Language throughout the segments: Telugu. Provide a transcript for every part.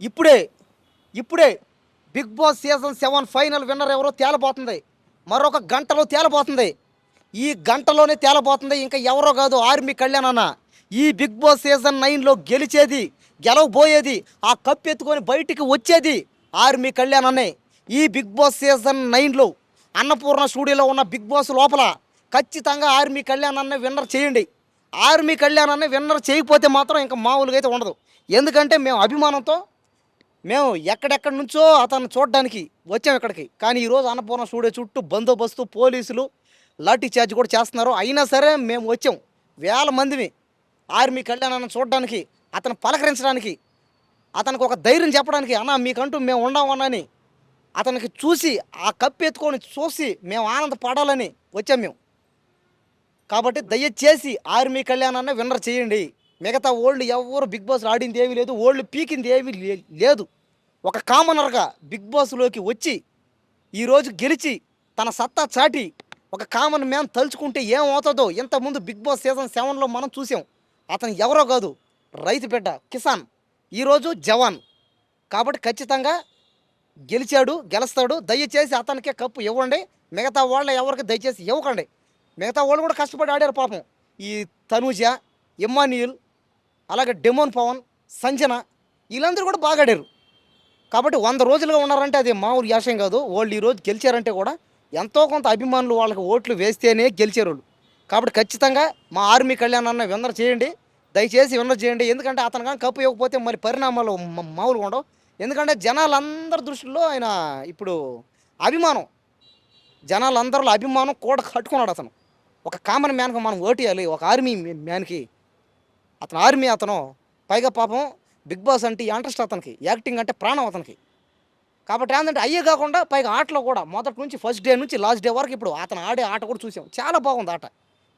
ఇప్పుడే ఇప్పుడే Big Boss season 7 final winner ఎవరో తేలబోతుంది. మరొక గంటలో తేలబోతుంది. ఈ గంటలోనే తేలబోతుంది. ఇంకా ఎవరో కాదు, ఆర్మీ కళ్యాణ్ అన్న. ఈ బిగ్ బాస్ సీజన్ 9లో గెలిచేది, గెలవబోయేది, ఆ కప్ ఎత్తుకొని బయటికి వచ్చేది ఆర్మీ కళ్యాణ్ అన్నే. ఈ బిగ్ బాస్ సీజన్ 9లో అన్నపూర్ణ స్టూడియోలో ఉన్న బిగ్ బాస్ లోపల ఖచ్చితంగా ఆర్మీ కళ్యాణ్ అన్నే విన్నర్ చేయండి. ఆర్మీ కళ్యాణ్ అన్నే విన్నర్ చేయకపోతే మాత్రం ఇంకా మామూలుగా అయితే ఉండదు. ఎందుకంటే మేము అభిమానంతో మేము ఎక్కడెక్కడి నుంచో అతన్ని చూడడానికి వచ్చాం ఇక్కడికి. కానీ ఈరోజు అన్నపూర్ణ స్టూడియో చుట్టూ బందోబస్తు, పోలీసులు లాఠీ చార్జ్ కూడా చేస్తున్నారు. అయినా సరే మేము వచ్చాం వేల మందిని ఆర్మీ కళ్యాణాన్ని చూడడానికి, అతను పలకరించడానికి, అతనికి ఒక ధైర్యం చెప్పడానికి. అన్న మీకంటూ మేము ఉన్నామని అతనికి చూసి ఆ కప్పు ఎత్తుకొని చూసి మేము ఆనందపడాలని వచ్చాం మేము. కాబట్టి దయచేసి ఆర్మీ కళ్యాణాన్ని విన్నర్ చేయండి. మిగతా ఓల్డ్ ఎవరు బిగ్ బాస్ ఆడింది ఏమీ లేదు, ఓల్డ్ పీకింది ఏమీ లేదు. ఒక కామనర్గా బిగ్ బాస్లోకి వచ్చి ఈరోజు గెలిచి తన సత్తా చాటి ఒక కామన్ మ్యాన్ తలుచుకుంటే ఏమవుతుందో ఇంతకుముందు బిగ్ బాస్ సీజన్ 7లో మనం చూసాం. అతను ఎవరో కాదు, రైతు బిడ్డ కిసాన్, ఈరోజు జవాన్. కాబట్టి ఖచ్చితంగా గెలిచాడు, గెలుస్తాడు. దయచేసి అతనికే కప్పు ఇవ్వండి. మిగతా వాళ్ళ ఎవరికి దయచేసి ఇవ్వకండి. మిగతా వాళ్ళు కూడా కష్టపడి ఆడారు పాపం. ఈ తనూజ, ఇమ్మాన్యుయల్, అలాగే డెమోన్ పవన్, సంజన, వీళ్ళందరూ కూడా బాగా ఆడారు. కాబట్టి 100 రోజులుగా ఉన్నారంటే అది మామూలు యాశం కాదు. వాళ్ళు ఈరోజు గెలిచారంటే కూడా ఎంతో కొంత అభిమానులు వాళ్ళకి ఓట్లు వేస్తేనే గెలిచారు వాళ్ళు. కాబట్టి ఖచ్చితంగా మా ఆర్మీ కళ్యాణ్ అన్న విన్నర్ చేయండి. దయచేసి విన్నర్ చేయండి. ఎందుకంటే అతను కానీ కప్పు ఇవ్వకపోతే మరి పరిణామాలు మామూలుగా ఉండవు. ఎందుకంటే జనాలందరి దృష్టిలో ఆయన ఇప్పుడు అభిమానం, జనాలందరిలో అభిమానం కూడా కట్టుకున్నాడు అతను. ఒక కామన్ మ్యాన్కి మనం ఓటేయాలి, ఒక ఆర్మీ మ్యాన్కి. అతను ఆర్మీ అతను. పైగా పాపం బిగ్ బాస్ అంటే ఇంట్రెస్ట్ అతనికి, యాక్టింగ్ అంటే ప్రాణం అతనికి. కాబట్టి ఏంటంటే అయ్యే కాకుండా పైగా ఆటలో కూడా మొదటి నుంచి ఫస్ట్ డే నుంచి లాస్ట్ డే వరకు ఇప్పుడు అతను ఆడే ఆట కూడా చూసాం. చాలా బాగుంది ఆట.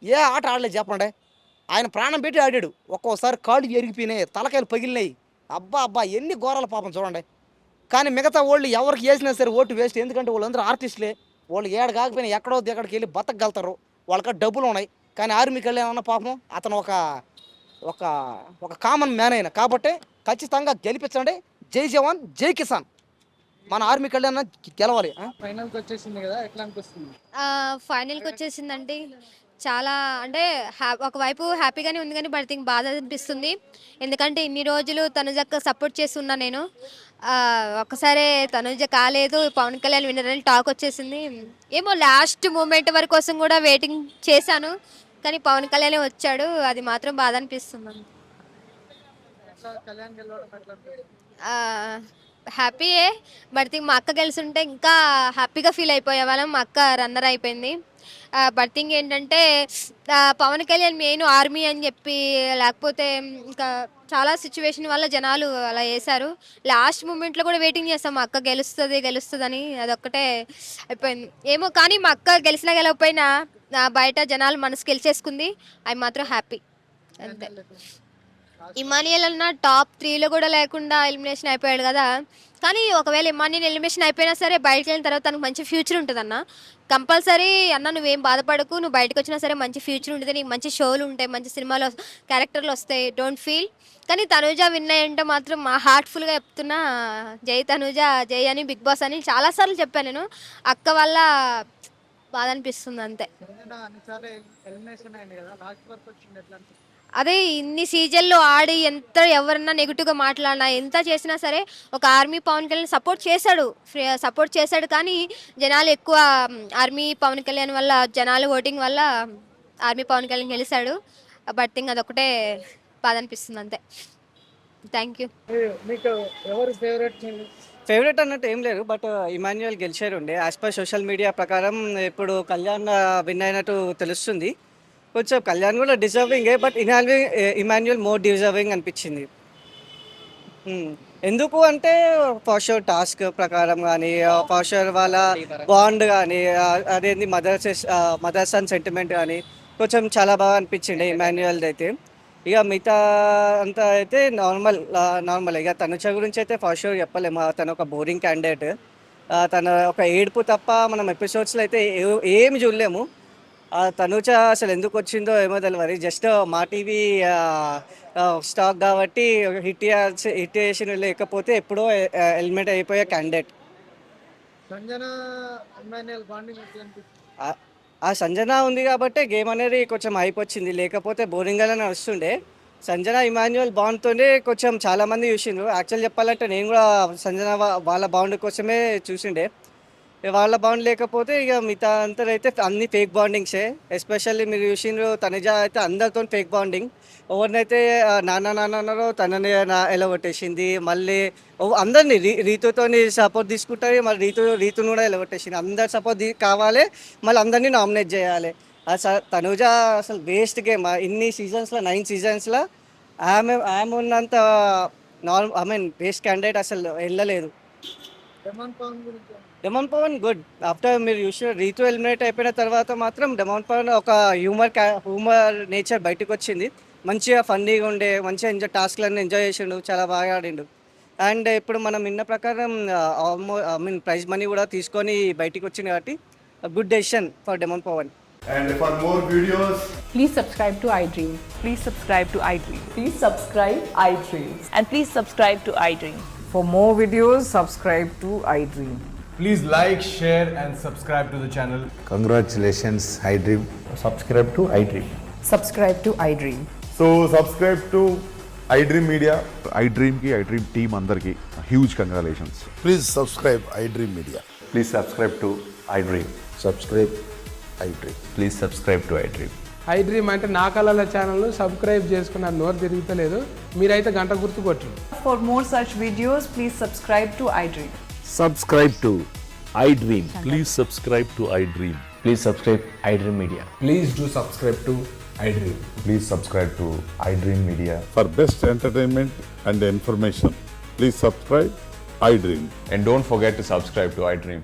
ఏ ఆట ఆడలేదు చెప్పండి. ఆయన ప్రాణం పెట్టి ఆడాడు. ఒక్కోసారి కాళ్ళు ఎరిగిపోయినాయి, తలకాయలు పగిలినాయి. అబ్బా అబ్బా ఎన్ని ఘోరాల పాపం చూడండి. కానీ మిగతా వాళ్ళు ఎవరికి వేసినా సరే ఓటు వేస్ట్. ఎందుకంటే వాళ్ళందరూ ఆర్టిస్టులే. వాళ్ళు ఏడు కాకపోయినా ఎక్కడో ఎక్కడికి వెళ్ళి బతకగలుగుతారు, వాళ్ళకి డబ్బులు ఉన్నాయి. కానీ ఆర్మీకి వెళ్ళామన్న పాపం అతను ఒక ఒక ఒక కామన్ మ్యాన్ అయిన. కాబట్టి ఖచ్చితంగా గెలిపించండి. జై జవాన్, జై కిసాన్. మన ఆర్మీ కళ్యాణ్ గెలవాలి. ఫైనల్‌కి వచ్చేసింది గదా! ఎట్లా అనిపిస్తుంది? ఫైనల్‌కి వచ్చేసిందండి. చాలా అంటే ఒకవైపు హ్యాపీగానే ఉంది గానీ, బట్ బాధ అనిపిస్తుంది. ఎందుకంటే ఇన్ని రోజులు తనుజకి సపోర్ట్ చేస్తున్నా నేను. ఒక్కసారే తనుజ కాలేదు, పవన్ కళ్యాణ్ విన్నర్ అని టాక్ వచ్చేసింది. ఏమో లాస్ట్ మూమెంట్ వరకు కోసం కూడా వెయిటింగ్ చేశాను. కానీ పవన్ కళ్యాణే వచ్చాడు. అది మాత్రం బాధ అనిపిస్తుంది. ఎట్లా కళ్యాణ్ గెలవడం ఎట్లా అనిపిస్తుంది? హ్యాపీయే. బట్ మా అక్క గెలుస్తుంటే ఇంకా హ్యాపీగా ఫీల్ అయిపోయేవాళ్ళం. మా అక్క రన్నర్ అయిపోయింది. బట్ థింగ్ ఏంటంటే పవన్ కళ్యాణ్ మెయిన్ ఆర్మీ అని చెప్పి, లేకపోతే ఇంకా చాలా సిచ్యువేషన్ వల్ల జనాలు అలా వేశారు. లాస్ట్ మూమెంట్లో కూడా వెయిటింగ్ చేస్తాం మా అక్క గెలుస్తుంది గెలుస్తుందని. అదొక్కటే అయిపోయింది ఏమో. కానీ మా అక్క గెలిచినా గెలవకపోయినా బయట జనాలు మనసు గెలిచేసుకుంది. అవి మాత్రం హ్యాపీ అంతే. ఇమానియల్ అన్న టాప్ 3లో కూడా లేకుండా ఎలిమినేషన్ అయిపోయాడు కదా. కానీ ఒకవేళ ఇమానియల్ ఎలిమినేషన్ అయిపోయినా సరే బయటకు వెళ్ళిన తర్వాత తనకు మంచి ఫ్యూచర్ ఉంటుంది అన్న. కంపల్సరీ అన్న నువ్వేం బాధపడకు, నువ్వు బయటకు వచ్చినా సరే మంచి ఫ్యూచర్ ఉంటుంది, నీకు మంచి షోలు ఉంటాయి, మంచి సినిమాలు క్యారెక్టర్లు వస్తాయి, డోంట్ ఫీల్. కానీ తనూజ విన్ అయ్యంటే మాత్రం మా హార్ట్ఫుల్గా చెప్తున్నా, జై తనూజ, జై అని బిగ్ బాస్ అని చాలాసార్లు చెప్పాను నేను. అక్క వల్ల బాధ అనిపిస్తుంది అంతే. అన్నిసార్లు ఎలిమినేషన్ అయింది గదా! లాస్ట్ వరకు వచ్చింది ఎట్లా అనిపిస్తుంది? అదే ఇన్ని సీజన్లో ఆడి ఎంత ఎవరన్నా నెగిటివ్గా మాట్లాడినా ఎంత చేసినా సరే ఒక ఆర్మీ పవన్ కళ్యాణ్ సపోర్ట్ చేశాడు. కానీ జనాలు ఎక్కువ ఆర్మీ పవన్ కళ్యాణ్ వల్ల, జనాలు ఓటింగ్ వల్ల ఆర్మీ పవన్ కళ్యాణ్ గెలిచాడు. బట్ థింగ్ అదొకటే బాధ అనిపిస్తుంది అంతే. Thank you. మీకు ఎవరు ఫేవరెట్? ఫేవరెట్ అన్నట్టు ఏం లేదు. బట్ ఇమాన్యుయల్ గెలిచారుండే. యాజ్ పర్ సోషల్ మీడియా ప్రకారం ఇప్పుడు కళ్యాణ్ విన్ అయినట్టు తెలుస్తుంది. కొంచెం కళ్యాణ్ కూడా డిజర్వింగే, బట్ ఇమాన్యుయల్ మోర్ డిజర్వింగ్ అనిపించింది. ఎందుకు అంటే ఫర్ షూర్ టాస్క్ ప్రకారం కానీ, ఫర్ షూర్ వాళ్ళ బాండ్ కానీ, అదేంది మదర్ సన్ సెంటిమెంట్ కానీ కొంచెం చాలా బాగా అనిపించింది ఇమాన్యుయల్ది అయితే. ఇక మిగతా అంతా అయితే నార్మల్. ఇక తనుజ గురించి అయితే ఫర్ షూర్ చెప్పలేము. తను ఒక బోరింగ్ క్యాండిడేట్. తన ఒక ఏడుపు తప్ప మనం ఎపిసోడ్స్లో అయితే ఏమి చూడలేము. ఆ తనూజ అసలు ఎందుకు వచ్చిందో ఏమో తెలియదు. జస్ట్ మా టీవీ స్టాక్ కాబట్టి హిట్ చేసిన లేకపోతే ఎప్పుడో ఎలిమినేట్ అయిపోయే క్యాండిడేట్. సంజన ఎమ్మాన్యుయల్ బాండింగ్ ఎట్లా అనిపిస్తుంది? ఆ సంజన ఉంది కాబట్టి గేమ్ అనేది కొంచెం అయిపోయింది, లేకపోతే బోరింగ్గానే నడుస్తుండే. సంజన ఇమాన్యుయల్ బాండ్తోనే కొంచెం చాలామంది చూసిండ్రు. యాక్చువల్ చెప్పాలంటే నేను కూడా సంజన వాళ్ళ బాండ్ కోసమే చూసిండే. వాళ్ళ బాండ్ లేకపోతే ఇక మిగతా అంతా అన్ని ఫేక్ బాండింగ్సే. ఎస్పెషల్లీ మీరు చూసిండ్రు తనుజ అయితే అందరితో ఫేక్ బాండింగ్. ఎవరినైతే నాన్న తనని ఎలా కొట్టేసింది. మళ్ళీ అందరినీ రీతుతో సపోర్ట్ తీసుకుంటుంది, మళ్ళీ రీతును కూడా ఎలా కొట్టేసింది. అందరు సపోర్ట్ కావాలి, మళ్ళీ అందరినీ నామినేట్ చేయాలి. తనుజ అసలు వేస్ట్ గేమ్. ఇన్ని సీజన్స్లో 9 సీజన్స్లో ఆమె ఉన్నంత వేస్ట్ క్యాండిడేట్ అసలు వెళ్ళలేదు. డెమాన్ పవన్ గురించి డెమాన్ పవన్ గుడ్. ఆఫ్టర్ మీరు చూసిన రీతు ఎలిమినేట్ అయిపోయిన తర్వాత మాత్రం డెమాన్ పవన్ ఒక హ్యూమర్ నేచర్ బయటకు వచ్చింది. మంచిగా ఫన్నీగా ఉండే, మంచిగా టాస్క్లన్నీ ఎంజాయ్ చేసిండు, చాలా బాగా ఆడిండు. అండ్ ఇప్పుడు మనం విన్న ప్రకారం ప్రైజ్ మనీ కూడా తీసుకొని బయటికి వచ్చింది కాబట్టి good decision for demon Pavan. And for more videos, Please subscribe to iDream. Please subscribe to iDream. Please subscribe iDream. And please subscribe to iDream. For more videos, subscribe to iDream. please like, share, and subscribe to the channel. Congratulations, iDream. Subscribe to iDream. Subscribe to iDream. So subscribe to iDream Media. iDream ki iDream team అందరికి huge congratulations. Please subscribe iDream Media. Please subscribe to iDream. Subscribe iDream. Please subscribe to iDream. iDream అంటే నా కళల ఛానల్ సబ్స్క్రైబ్ చేసుకున్న నోరు తిరుగుతలేదు, మీరైతే గంట గుర్తు కొట్టండి. For more such videos, please subscribe to iDream. Subscribe to iDream. Please subscribe to iDream. Please subscribe iDream Media. Please do subscribe to iDream. Please subscribe to iDream Media. For best entertainment and information, please subscribe iDream. And don't forget to subscribe to iDream.